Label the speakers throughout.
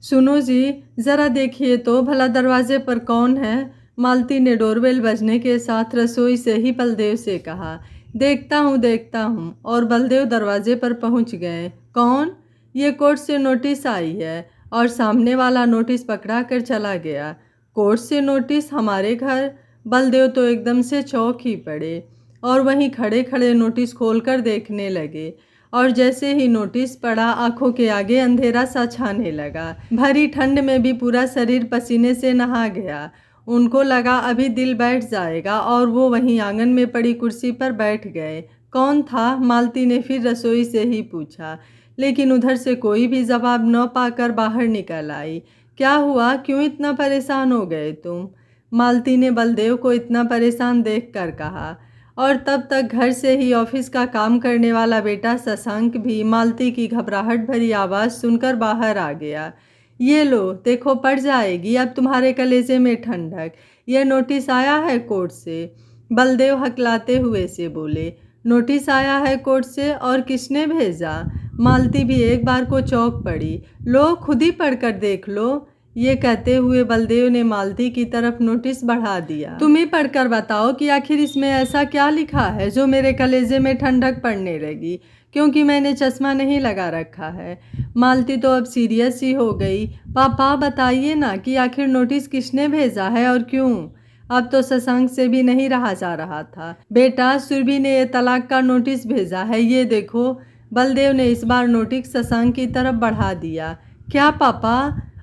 Speaker 1: सुनो जी, ज़रा देखिए तो भला दरवाजे पर कौन है। मालती ने डोरबेल बजने के साथ रसोई से ही बलदेव से कहा। देखता हूँ और बलदेव दरवाजे पर पहुँच गए। कौन? ये कोर्ट से नोटिस आई है। और सामने वाला नोटिस पकड़ा कर चला गया। कोर्ट से नोटिस हमारे घर? बलदेव तो एकदम से चौंक ही पड़े और वहीं खड़े खड़े नोटिस खोलकर देखने लगे। और जैसे ही नोटिस पड़ा, आंखों के आगे अंधेरा सा छाने लगा। भरी ठंड में भी पूरा शरीर पसीने से नहा गया। उनको लगा अभी दिल बैठ जाएगा और वो वहीं आंगन में पड़ी कुर्सी पर बैठ गए। कौन था? मालती ने फिर रसोई से ही पूछा, लेकिन उधर से कोई भी जवाब न पाकर बाहर निकल आई। क्या हुआ? क्यों इतना परेशान हो गए तुम? मालती ने बलदेव को इतना परेशान देखकर कहा। और तब तक घर से ही ऑफिस का काम करने वाला बेटा शशांक भी मालती की घबराहट भरी आवाज़ सुनकर बाहर आ गया। ये लो, देखो पड़ जाएगी अब तुम्हारे कलेजे में ठंडक। ये नोटिस आया है कोर्ट से। बलदेव हकलाते हुए से बोले। नोटिस आया है कोर्ट से? और किसने भेजा? मालती भी एक बार को चौंक पड़ी। लो, खुद ही पढ़कर देख लो। ये कहते हुए बलदेव ने मालती की तरफ नोटिस बढ़ा दिया। तुम ही पढ़कर बताओ कि आखिर इसमें ऐसा क्या लिखा है जो मेरे कलेजे में ठंडक पड़ने लगी, क्योंकि मैंने चश्मा नहीं लगा रखा है। मालती तो अब सीरियस ही हो गई। पापा बताइए ना कि आखिर नोटिस किसने भेजा है और क्यों? अब तो शशांक से भी नहीं रहा जा रहा था। बेटा, सुरभि ने ये तलाक का नोटिस भेजा है, ये देखो। बलदेव ने इस बार नोटिस शशांक की तरफ बढ़ा दिया। क्या पापा?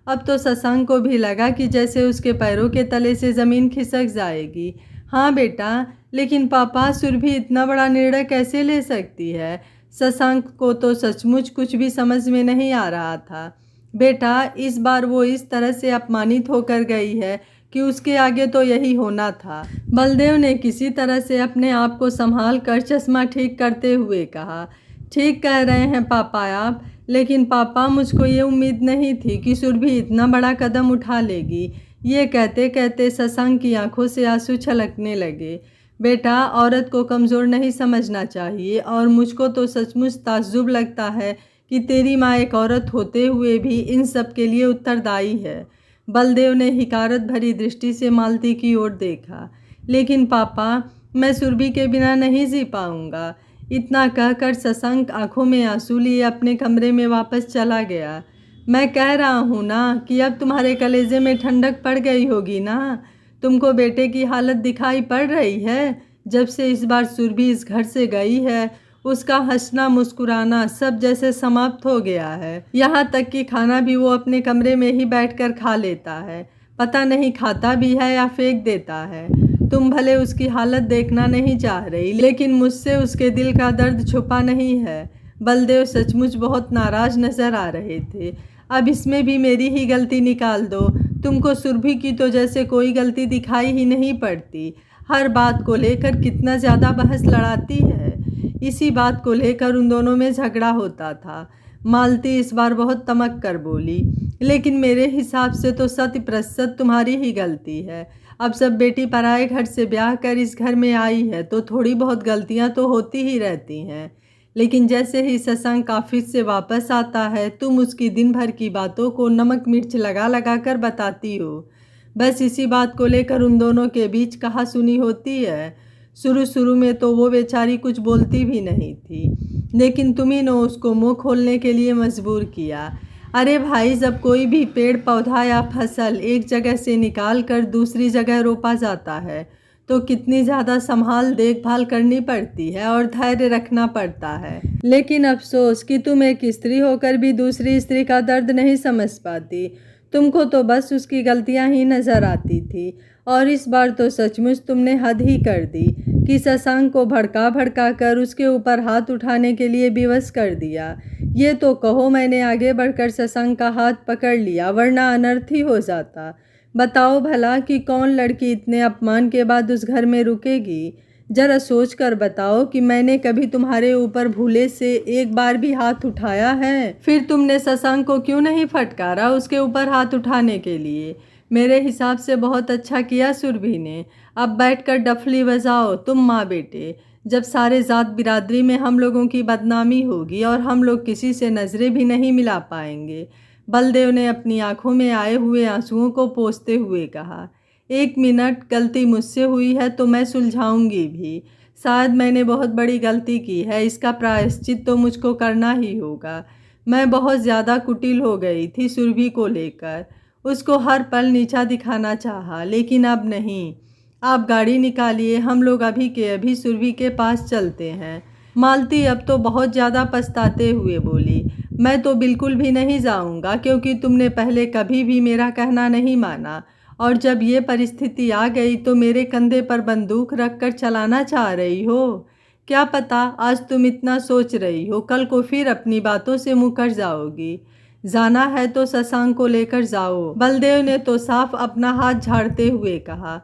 Speaker 1: अब तो शशांक को भी लगा कि जैसे उसके पैरों के तले से ज़मीन खिसक जाएगी। हाँ बेटा, लेकिन पापा सुरभि इतना बड़ा निर्णय कैसे ले सकती है? शशांक को तो सचमुच कुछ भी समझ में नहीं आ रहा था। बेटा, इस बार वो इस तरह से अपमानित होकर गई है कि उसके आगे तो यही होना था। बलदेव ने किसी तरह से अपने आप को संभाल कर चश्मा ठीक करते हुए कहा। ठीक कह रहे हैं पापा आप, लेकिन पापा मुझको ये उम्मीद नहीं थी कि सुरभि इतना बड़ा कदम उठा लेगी। ये कहते कहते शशांक की आंखों से आंसू छलकने लगे। बेटा, औरत को कमज़ोर नहीं समझना चाहिए और मुझको तो सचमुच ताज्जुब लगता है कि तेरी माँ एक औरत होते हुए भी इन सब के लिए उत्तरदायी है। बलदेव ने हिकारत भरी दृष्टि से मालती की ओर देखा। लेकिन पापा, मैं सुरभि के बिना नहीं जी पाऊँगा। इतना कहकर शशांक आंखों में आंसू लिए अपने कमरे में वापस चला गया। मैं कह रहा हूँ ना कि अब तुम्हारे कलेजे में ठंडक पड़ गई होगी ना। तुमको बेटे की हालत दिखाई पड़ रही है। जब से इस बार सुरभि इस घर से गई है, उसका हंसना मुस्कुराना सब जैसे समाप्त हो गया है। यहाँ तक कि खाना भी वो अपने कमरे में ही बैठकर खा लेता है। पता नहीं खाता भी है या फेंक देता है। तुम भले उसकी हालत देखना नहीं चाह रही, लेकिन मुझसे उसके दिल का दर्द छुपा नहीं है। बलदेव सचमुच बहुत नाराज नजर आ रहे थे। अब इसमें भी मेरी ही गलती निकाल दो। तुमको सुरभि की तो जैसे कोई गलती दिखाई ही नहीं पड़ती। हर बात को लेकर कितना ज़्यादा बहस लड़ाती है। इसी बात को लेकर उन दोनों में झगड़ा होता था। मालती इस बार बहुत तमक कर बोली, लेकिन मेरे हिसाब से तो 100% तुम्हारी ही गलती है। अब सब बेटी पराए घर से ब्याह कर इस घर में आई है तो थोड़ी बहुत गलतियां तो होती ही रहती हैं। लेकिन जैसे ही शशांक ऑफिस से वापस आता है, तुम उसकी दिन भर की बातों को नमक मिर्च लगा लगा कर बताती हो। बस इसी बात को लेकर उन दोनों के बीच कहासुनी होती है। शुरू शुरू में तो वो बेचारी कुछ बोलती भी नहीं थी, लेकिन तुम्ही ने उसको मुंह खोलने के लिए मजबूर किया। अरे भाई, जब कोई भी पेड़ पौधा या फसल एक जगह से निकाल कर दूसरी जगह रोपा जाता है तो कितनी ज़्यादा संभाल देखभाल करनी पड़ती है और धैर्य रखना पड़ता है। लेकिन अफसोस कि तुम एक स्त्री होकर भी दूसरी स्त्री का दर्द नहीं समझ पाती। तुमको तो बस उसकी गलतियां ही नज़र आती थी। और इस बार तो सचमुच तुमने हद ही कर दी कि शशांक को भड़का भड़का कर उसके ऊपर हाथ उठाने के लिए विवश कर दिया। ये तो कहो मैंने आगे बढ़कर शशांक का हाथ पकड़ लिया, वरना अनर्थ ही हो जाता। बताओ भला कि कौन लड़की इतने अपमान के बाद उस घर में रुकेगी? जरा सोच कर बताओ कि मैंने कभी तुम्हारे ऊपर भूले से एक बार भी हाथ उठाया है? फिर तुमने शशांक को क्यों नहीं फटकारा उसके ऊपर हाथ उठाने के लिए? मेरे हिसाब से बहुत अच्छा किया सुरभि ने। अब बैठकर डफली बजाओ तुम माँ बेटे। जब सारे ज़ात बिरादरी में हम लोगों की बदनामी होगी और हम लोग किसी से नज़रें भी नहीं मिला पाएंगे। बलदेव ने अपनी आंखों में आए हुए आंसुओं को पोंछते हुए कहा, 1 मिनट, गलती मुझसे हुई है तो मैं सुलझाऊंगी भी। शायद मैंने बहुत बड़ी गलती की है, इसका प्रायश्चित तो मुझको करना ही होगा। मैं बहुत ज़्यादा कुटिल हो गई थी सुरभि को लेकर। उसको हर पल नीचा दिखाना चाहा, लेकिन अब नहीं। आप गाड़ी निकालिए, हम लोग अभी के अभी सुरभि के पास चलते हैं। मालती अब तो बहुत ज़्यादा पछताते हुए बोली, मैं तो बिल्कुल भी नहीं जाऊंगा, क्योंकि तुमने पहले कभी भी मेरा कहना नहीं माना, और जब ये परिस्थिति आ गई तो मेरे कंधे पर बंदूक रखकर चलाना चाह रही हो। क्या पता आज तुम इतना सोच रही हो, कल को फिर अपनी बातों से मुकर जाओगी। जाना है तो शशांक को लेकर जाओ। बलदेव ने तो साफ अपना हाथ झाड़ते हुए कहा,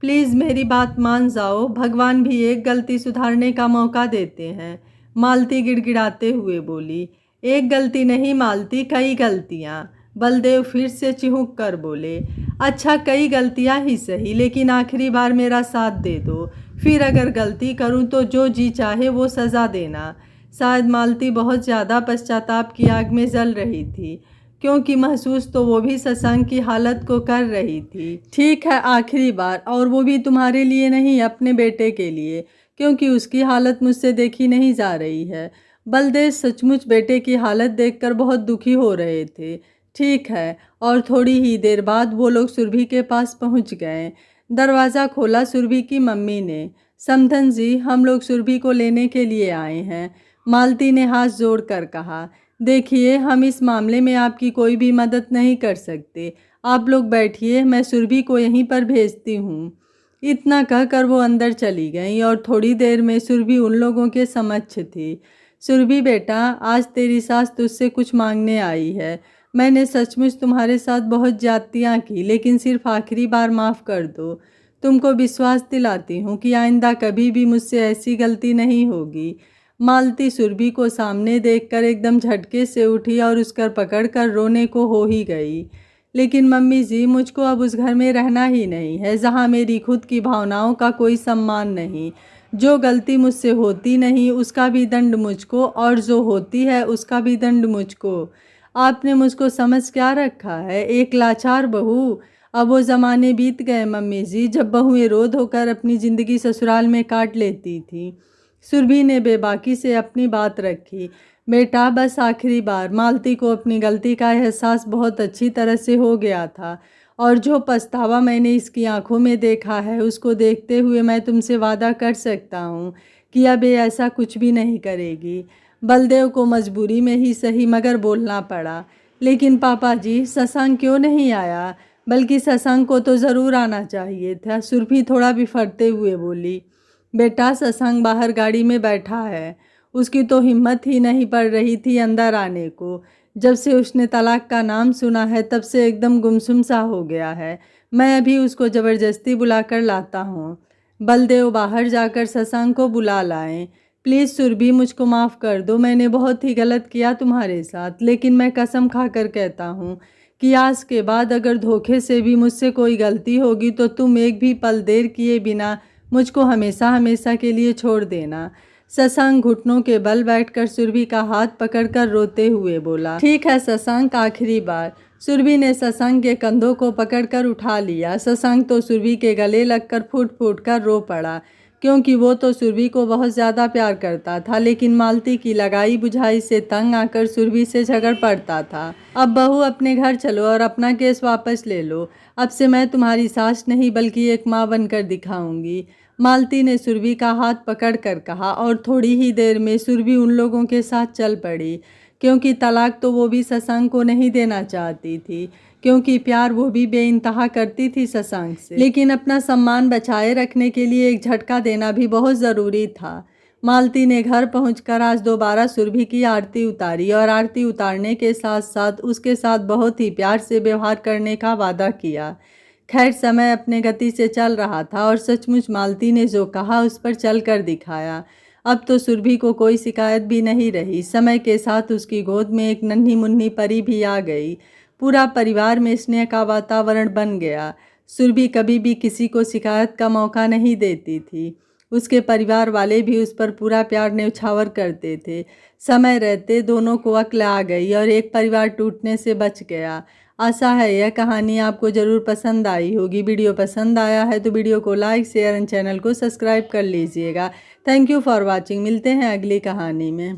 Speaker 1: प्लीज़ मेरी बात मान जाओ, भगवान भी एक गलती सुधारने का मौका देते हैं। मालती गिड़गिड़ाते हुए बोली, एक गलती नहीं मालती, कई गलतियाँ। बलदेव फिर से चिहुक कर बोले, अच्छा कई गलतियाँ ही सही, लेकिन आखिरी बार मेरा साथ दे दो, फिर अगर गलती करूं तो जो जी चाहे वो सज़ा देना। शायद मालती बहुत ज़्यादा पश्चाताप की आग में जल रही थी, क्योंकि महसूस तो वो भी शशांक की हालत को कर रही थी। ठीक है, आखिरी बार, और वो भी तुम्हारे लिए नहीं, अपने बेटे के लिए, क्योंकि उसकी हालत मुझसे देखी नहीं जा रही है। बलदेव सचमुच बेटे की हालत देखकर बहुत दुखी हो रहे थे। ठीक है, और थोड़ी ही देर बाद वो लोग सुरभि के पास पहुंच गए। दरवाज़ा खोला सुरभि की मम्मी ने। समधन जी, हम लोग सुरभि को लेने के लिए आए हैं। मालती ने हाथ जोड़कर कहा, देखिए हम इस मामले में आपकी कोई भी मदद नहीं कर सकते। आप लोग बैठिए, मैं सुरभि को यहीं पर भेजती हूँ। इतना कहकर वो अंदर चली गई और थोड़ी देर में सुरभि उन लोगों के समक्ष थी। सुरभि बेटा, आज तेरी सास तुझसे कुछ मांगने आई है। मैंने सचमुच तुम्हारे साथ बहुत ज्यादतियाँ की, लेकिन सिर्फ आखिरी बार माफ़ कर दो। तुमको विश्वास दिलाती हूँ कि आइंदा कभी भी मुझसे ऐसी गलती नहीं होगी। मालती सुरभि को सामने देखकर एकदम झटके से उठी और उसकर पकड़कर रोने को हो ही गई। लेकिन मम्मी जी, मुझको अब उस घर में रहना ही नहीं है, जहाँ मेरी खुद की भावनाओं का कोई सम्मान नहीं। जो गलती मुझसे होती नहीं उसका भी दंड मुझको, और जो होती है उसका भी दंड मुझको। आपने मुझको समझ क्या रखा है, एक लाचार बहू। अब वो ज़माने बीत गए मम्मी जी, जब बहुएं रोध होकर अपनी ज़िंदगी ससुराल में काट लेती थी। सुरभि ने बेबाकी से अपनी बात रखी, बेटा बस आखिरी बार। मालती को अपनी गलती का एहसास बहुत अच्छी तरह से हो गया था, और जो पछतावा मैंने इसकी आंखों में देखा है, उसको देखते हुए मैं तुमसे वादा कर सकता हूँ कि अब ये ऐसा कुछ भी नहीं करेगी। बलदेव को मजबूरी में ही सही मगर बोलना पड़ा, लेकिन पापा जी, शशांक क्यों नहीं आया? बल्कि शशांक को तो ज़रूर आना चाहिए था। सुरभि थोड़ा बिफरते हुए बोली, बेटा शशांक बाहर गाड़ी में बैठा है। उसकी तो हिम्मत ही नहीं पड़ रही थी अंदर आने को। जब से उसने तलाक का नाम सुना है तब से एकदम गुमसुम सा हो गया है। मैं अभी उसको ज़बरदस्ती बुलाकर लाता हूँ। बलदेव बाहर जाकर शशांक को बुला लाएं। प्लीज़ सुरभि, मुझको माफ़ कर दो, मैंने बहुत ही गलत किया तुम्हारे साथ, लेकिन मैं कसम खाकर कहता हूँ कि आज के बाद अगर धोखे से भी मुझसे कोई गलती होगी तो तुम एक भी पल देर किए बिना मुझको हमेशा हमेशा के लिए छोड़ देना। शशांक घुटनों के बल बैठकर सुरभि का हाथ पकड़कर रोते हुए बोला, ठीक है शशांक, आखिरी बार। सुरभि ने शशांक के कंधों को पकड़कर उठा लिया। शशांक तो सुरभि के गले लगकर फूट फूट कर रो पड़ा, क्योंकि वो तो सुरभि को बहुत ज़्यादा प्यार करता था, लेकिन मालती की लगाई बुझाई से तंग आकर सुरभि से झगड़ पड़ता था। अब बहू, अपने घर चलो और अपना केस वापस ले लो। अब से मैं तुम्हारी सास नहीं बल्कि एक माँ बनकर दिखाऊंगी। मालती ने सुरभि का हाथ पकड़कर कहा, और थोड़ी ही देर में सुरभि उन लोगों के साथ चल पड़ी, क्योंकि तलाक तो वो भी शशांक को नहीं देना चाहती थी, क्योंकि प्यार वो भी बेइंतहा करती थी शशांक से, लेकिन अपना सम्मान बचाए रखने के लिए एक झटका देना भी बहुत ज़रूरी था। मालती ने घर पहुंचकर आज दोबारा सुरभि की आरती उतारी, और आरती उतारने के साथ साथ उसके साथ बहुत ही प्यार से व्यवहार करने का वादा किया। खैर, समय अपने गति से चल रहा था, और सचमुच मालती ने जो कहा उस पर चल कर दिखाया। अब तो सुरभि को कोई शिकायत भी नहीं रही। समय के साथ उसकी गोद में एक नन्ही मुन्नी परी भी आ गई। पूरा परिवार में स्नेह का वातावरण बन गया। सुरभि कभी भी किसी को शिकायत का मौका नहीं देती थी। उसके परिवार वाले भी उस पर पूरा प्यार न्यौछावर करते थे। समय रहते दोनों को अक्ल आ गई और एक परिवार टूटने से बच गया। आशा है यह कहानी आपको ज़रूर पसंद आई होगी। वीडियो पसंद आया है तो वीडियो को लाइक, शेयर एंड चैनल को सब्सक्राइब कर लीजिएगा। Thank you for watching. मिलते हैं अगली कहानी में।